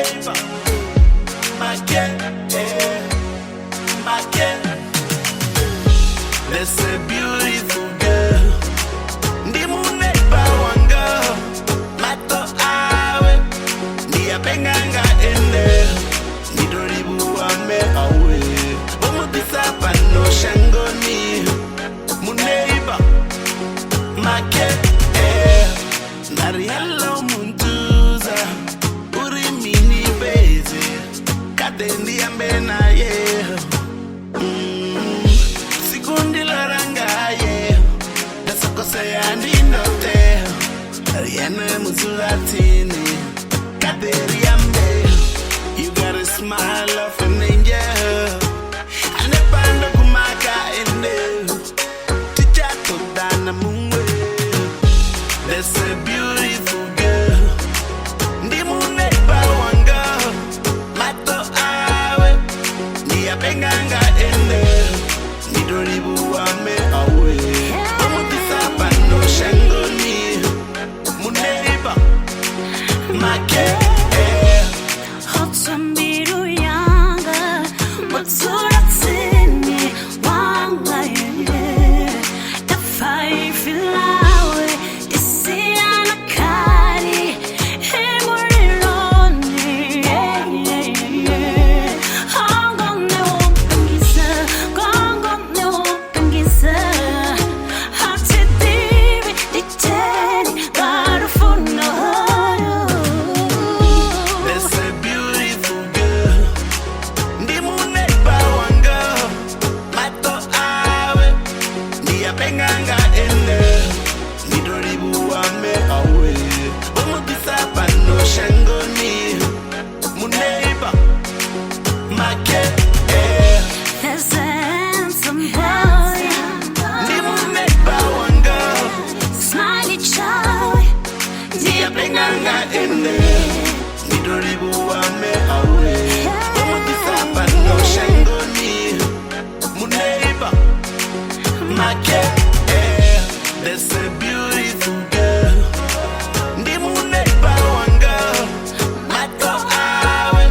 neighbor, my girl, my girl. That's a beautiful girl. Ndi mu neighbor one girl. Mato awe, ndi apenganga ende. Nidoribu ame awe. Omo bisapa no shangoni. Mu neighbor, my girl, Nari hello muntuza. Uri mini beze. Kadendi ambena Sikundi laranga Dasako sayandi note Rihanna muzulatini Kaderi ambe. You got a smile of an angel. Anepando kumaka ende. Tijato dana mungwe. That's a beautiful girl. Ndimu neighbor one girl. Mato awe. Ni apenganga ende. Nidoribu ame awe. Omo tisapa no shangoni. Mu neighbor, my girl. Hotambiru yanga. Motsuratini wanga ye. The fire filawe. Isiana kari. Himurironi. Hangone wopengisa. Gongone wopengisa. Hatitibi diteni. Garufuno. That's a beautiful girl. Ndimu neighbor one girl. Mato awe. Ni apenganga ende. Nidoribu ame awe. Omo bisapa no shangoni. Mu neighbor, my girl. There's a handsome boy. Ndimu neighbor one girl. Smiley child. Ni apenganga ende. Nidoribu ame awe. Omo bisapa no shangoni. Mu neighbor, my girl. That's a beautiful girl. Ndimu neighbor one girl. Mato awe.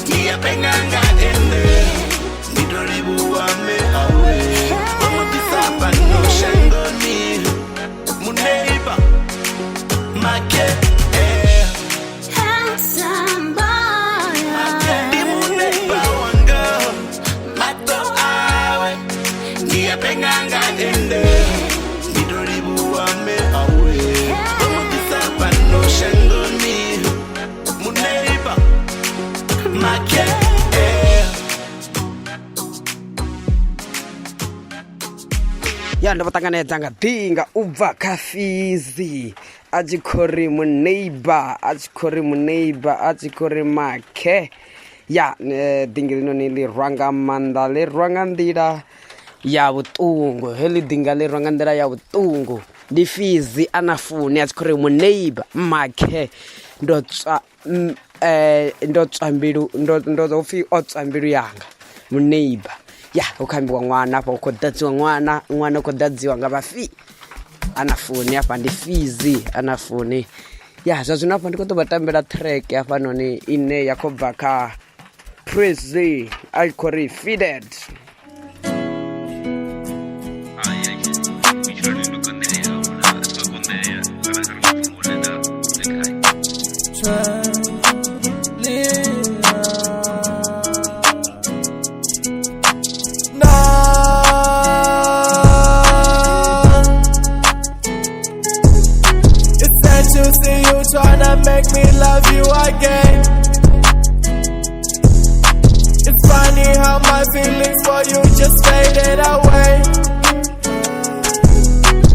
Ni apenganga ende. Nidoribu ame awe. Omo bisapa no shangoni. Mu neighbor, my girl. Handsome boy. Ndimu neighbor one girl. Mato awe. Ni apenganga ende. Nidoribu ame awe. Omo bisapa no shangoni. Mu neighbor, my girl. Ya ndabatangane tanga dinga uva kafizi ajikori mu neighbor ajikori make ya dingilino ni rwanga mandale rwangandira ya butungu heli dingale rwangandira ya butungu difizi anafuni ajikori mu neighbor make ndotsambiru ndozofi otsambiru yanga mu neighbor ya ukambiwa mwana hapo ukodadziwa mwana ukodadziwa ngabafi anafuni hapa ndifizi anafuni ya zvazvino hapa ndikotobatambira track hapa noni ine yakobva ka Praise Alcohol Fitted. See you tryna make me love you again. It's funny how my feelings for you just faded away.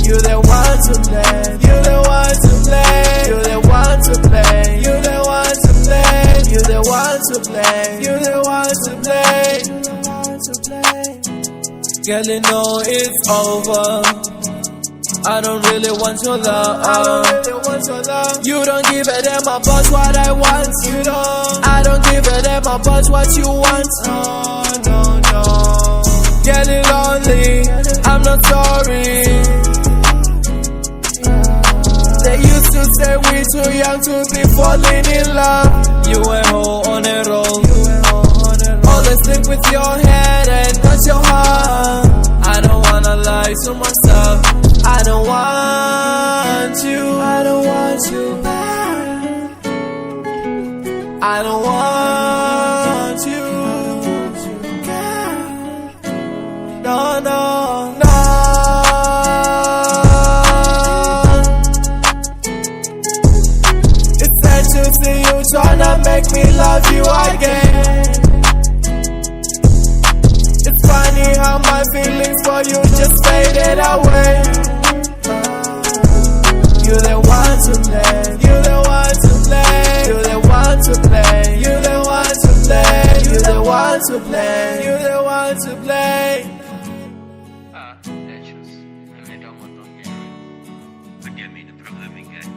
You the one to blame. You the one to blame. You the one to blame. You the one to blame. You the one to blame. You the one to blame. Girl, you know it's over. I don't really want your love. You don't give a damn about what I want. I don't give a damn about what you want. No. Getting lonely, I'm not sorry. They used to say we too young to be falling in love. You a hoe on a roll. Always think with your head and not your heart. I don't wanna lie to myself. I don't want you. I don't want you. I don't want you. No, no, no. It's sad to see you tryna make me love you again. It's funny how my feelings for you just faded away. You the one to blame. You the one to blame. You the one to blame. You the one to blame. You the one to blame. You the one to blame. Forgive me the programming guy.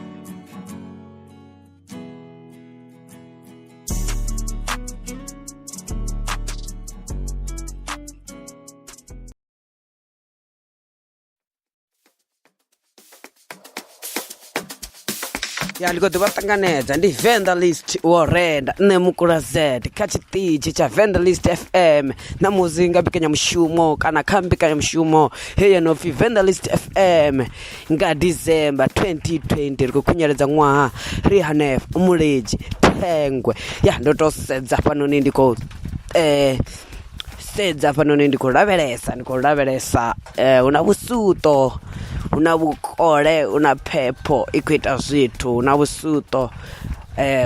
ya liko tivatanganedza ndi Vendalist worenda ne mukula Z kha chitichi cha Vendalist FM na muzinga bikanya mushumo kana khambikanya mushumo heya no fi Vendalist FM nga December 2020 liko kunyeledza ṅwaha rihanef umuleji thengwe ya ndo sedza fano ni ndiko sedza fano ni ndiko lavhelesa una vusuto una vukole una phepho ikuita zwithu una vusuto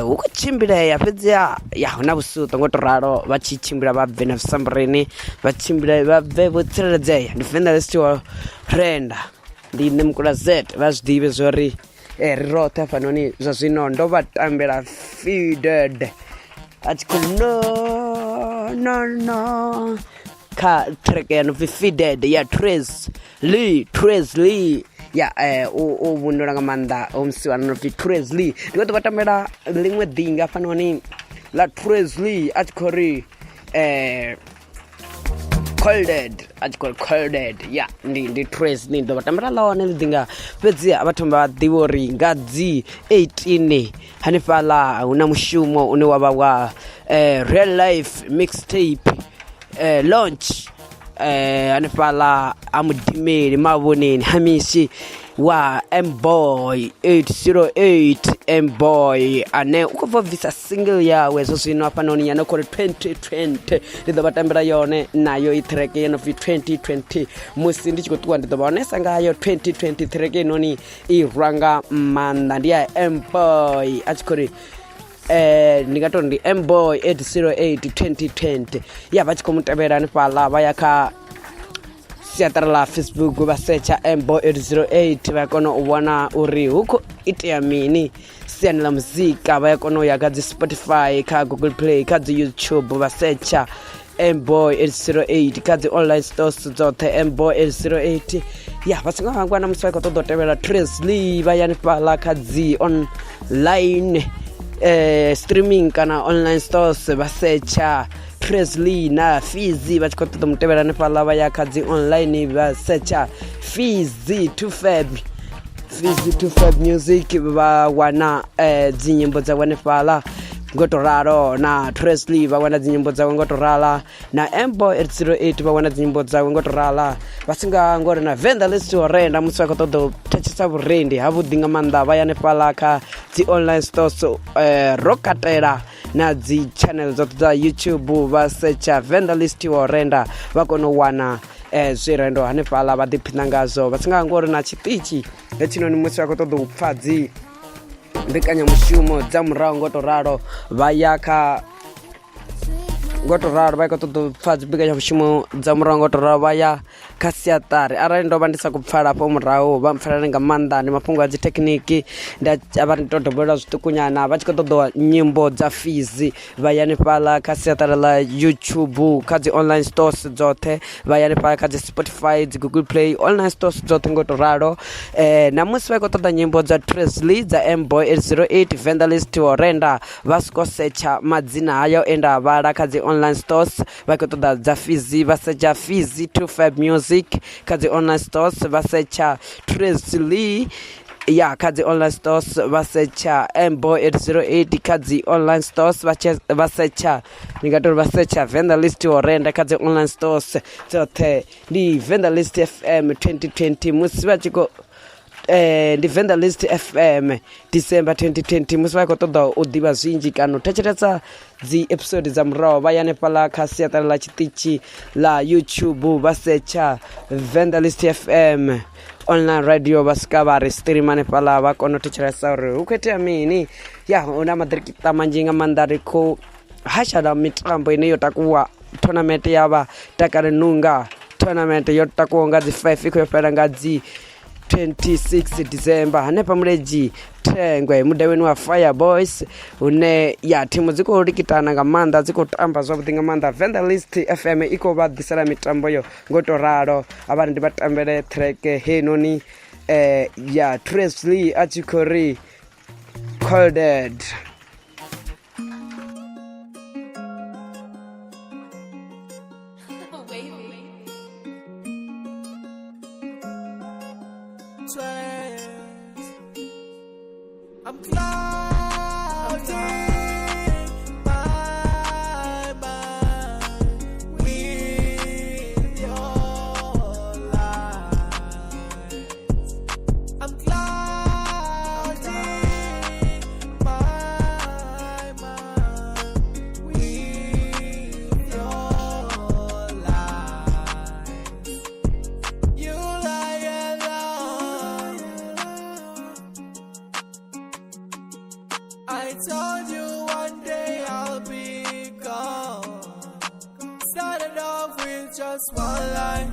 ukuchimbileya fhedzi ya una vusuto ngo to ralo vha tshi tshimbila vha bve na sambreni vha tshimbila vha bve vho tsireledzeya ndi Vendalist wa renda ndi nne mukula Z vha zwiḓivhe zwori ri roṱhe fanoni zwa zwino ndo vha tambela feeded atshi kho no ka track ya no feeded ya Trace Lee ya u vundola nga manda umsiwana no Trace Lee ndiko to batamela ḽiṅwe ḓinga fanoni la Trace Lee atshi kho ri colded ya ndi Trace ni ndo batamela ḽone ḽiḓinga fhedzi vhathu vha ḓivha uri nga dzi 18 hanefhaḽa huna mushumo une wavha wa real life mixtape launch hanefhaḽa amudimeli mavhoneni hamishi wa M-Boy 808 M-Boy ane u khou bva bvisa single yawe zwo zwino hafhanoni ya no khou ri 2020 ndi ḓo vha tambela yone nayo i track yo no pfi 2020 musi ndi tshi khou ṱuwa ndi ḓo vha honesa ngayo 2020 track inoni i rwanga maanḓa ndi ya M-Boy a tshi khou ri ndi nga tori ndi M-Boy 808 2020 ya vha tshi khou mutevhela hanefhaḽa vha ya kha siaṱari ḽa Facebook vha searcha M-Boy 808 vha ya kona u vhona uri hu khou itea mini siani ḽa muzika vha ya kona u ya kha dzi Spotify kha Google Play kha dzi YouTube vha searcha M-Boy 808 kha dzi online stores dzoṱhe M-Boy 808 ya vha songo hangwa na musi vha khou ṱoḓa u tevhela Trace Lee vha ya hanefhaḽa kha dzi online streaming kana online stores vha searcha Trace Lee na Fizzy vha tshi khou ṱoḓa mutevhela hanefhaḽa vha ya kha dzi online vha searcha Fizzy to Fab music vha wana dzi nyimbo dza hanefhaḽa ngo to ralo na Trace Lee vha wana dzi nyimbo dzawe ngo to rala na M-Boy 808 vha wana dzi nyimbo dzawe ngo to rala vha singa ngori na Vendalist wa renda musi vha khou ṱoḓa u thetshelesa vhurendi havhuḓi nga maanḓa vha ya hanefhaḽa kha dzi online stores ro katela na dzi channel dzoṱhe dza YouTube vha searcha Vendalist wa renda vha kona u wana zwirendo hanefhaḽa vha ḓiphina ngazwo vha singa ngori na tshiṱitshi hetshinoni musi vha khou ṱoḓa u pfha dzi mbekanyamushumo dza murahu ngo to ralo vha ya kha ngo to ralo vha khou ṱoḓa u pfha dzi mbekanyamushumo dza murahu ngo to ralo vha ya kha siaṱari arali ndo vha ndi sa khou pfhala hafho murahu vha mpfhalani nga maanḓa ndi mafhungo a dzi thekhiniki a vha ndi to dobolela zwiṱukunyana vha tshi khou ṱoḓa nyimbo dza Fizzy vha ya hanefhaḽa kha siaṱari ḽa YouTube kha dzi online stores dzoṱhe vha ya hanefhaḽa kha dzi Spotify dzi Google Play online stores dzoṱhe ngo to ralo na musi vha khou ṱoḓa nyimbo dza Trace Lee dza M-Boy 808 Vendalist wa renda vha soko searcha madzina hayo enda vhala kha dzi online stores vha khou ṱoḓa dza Fizzy vha searcha Fizzy to Fab music kha dzi online stores vha searcha Trace Lee ya kadzi online stores vasecha mboy 808 kadzi online stores vasecha ningatori vasecha Vendalist orenda kadzi online stores dzote ndi Vendalist FM 2020 musi vachiko ndi Vendalist FM December 2020 musi vha khou ṱoḓa u ḓivha zwinzhi kana u thetshelesa dzi episode dza muraho vha yane fhaḽa kha siaṱari ḽa tshiṱitshi ḽa YouTube vha setsha Vendalist FM online radio vha swika vha ri stream hanefhaḽa vha kona u thetshelesa uri hu khou itea mini ya hu na maḓirikita manzhi nga maanḓa ri khou hashana mitambo ine yo takuwa tournament ya vha Takale Nunga tournament yo takuwa nga dzi 5 i khou fhela nga dzi 26 December hanefha muleji Thengwe mudavheni wa Fire Boys hune ya thimu dzi khou likitana nga maanḓa dzi khou tamba zwavhuḓi nga maanḓa Vendalist FM i khou vha ḓisela mitambo yo ngo to ralo avhani ndi vha tambele track henoni ya Presley a tshi khou ri Colded. I'm clouding my mind with your lies. I'm clouding my mind with your lies. You lie alone. I told you one day I'll be gone. Started off with just one line,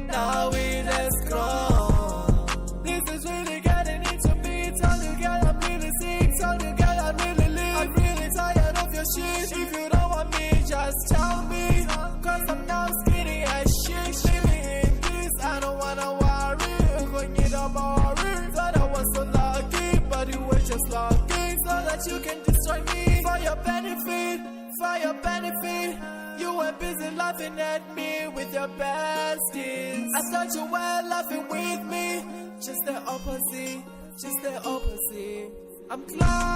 now it has grown. This is really getting into me. Told you girl I'm really sick, told you girl I'm really lit. I'm really tired of your shit. If you don't want me, just tell me, cause I'm now skinny as shit. Living in this, I don't wanna worry. Going in the morning, thought I was so lucky, but it was just lucky. So that you can destroy me for your benefit, for your benefit. You were busy laughing at me with your besties. I thought you were laughing with me, just the opposite, just the opposite. I'm clouding.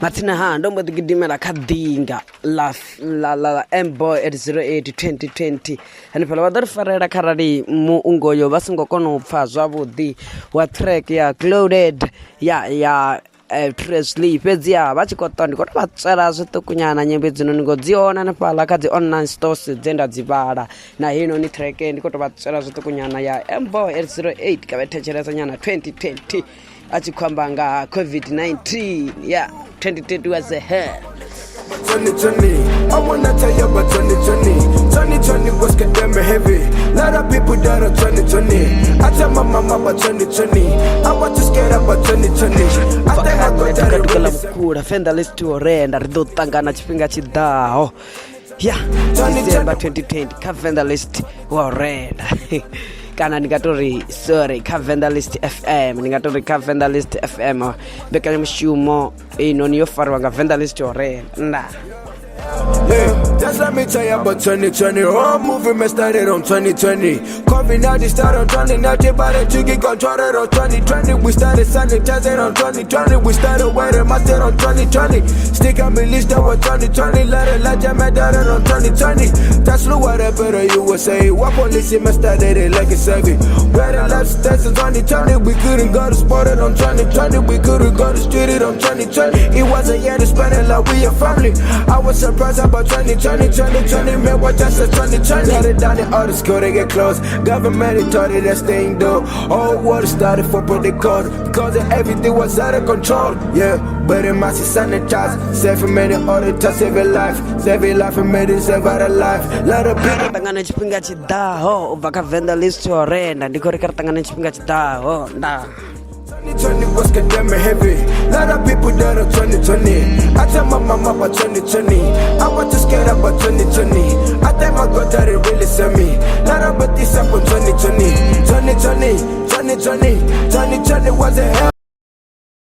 Matina ha ndombo digidimela kadinga la mboy 808 2020 hanefhala vha ḓo ri farela kharali muungoyo vha songo kona u pfa zwavhuḓi wa track ya Clouded ya Presley fhedziha vha tshi khou ṱoḓa ndi khou vha tswela zwiṱukunyana nyimbo dzino ni ngo dzi ona hanefhala kha dzi online stores dze nda dzi vhala na henoni track ndi khou vha tswela zwiṱukunyana ya mboy 808 ka vha thetshelesa nyana 2020 a tshi khou amba nga COVID-19 yeah 2020 was a hell. 2020, I wanna tell you about 2020. 2020 was getting me heavy. Lot of people died on 2020. I tell my mama about 2020. I want to scare about 2020. I think I got that really Vendalist orenda ri ḓo ṱangana tshifhinga tshiḓaho ya December 2020 kha Vendalist orenda kana ndingatori sorry kha Vendalist FM ndingatori kha Vendalist FM mbekanyamushumo inoni yo fariwa nga Vendalist orenda Yeah, just let me tell you about 2020. Whole movement started on 2020. COVID-19 started on 2019, but it took it control on 2020. We started sanitizing on 2020. We started wearing masks on 2020. Stick on me list over 2020. Let it let you make that on 2020. That's whatever you would say. What police started it like it's heavy. Wearing left steps in 2020. We couldn't go to sport it on 2020. We couldn't go to street it on 2020. It was a year to spend it like we a family. I was surprised about 2020, man, what just 2020. Let it down in all the school, they get close. Government, they thought it that thing though. All water started for protocol because everything was out of control. Yeah, but it must be sanitized. Save a minute, all the time, save a life. Save a life and made it save out of life. Let a people. Tangana chipinga chidaho, ubaka Vendalist orenda, ndiko rikara tangana chipinga chidaho, nda. 2020 was getting me heavy. Lot of people died on 2020. I tell my mama about 2020. I want to scare about 2020. I thank my God that it really sent me. Lot of but this up on 2020. 2020 was a hell.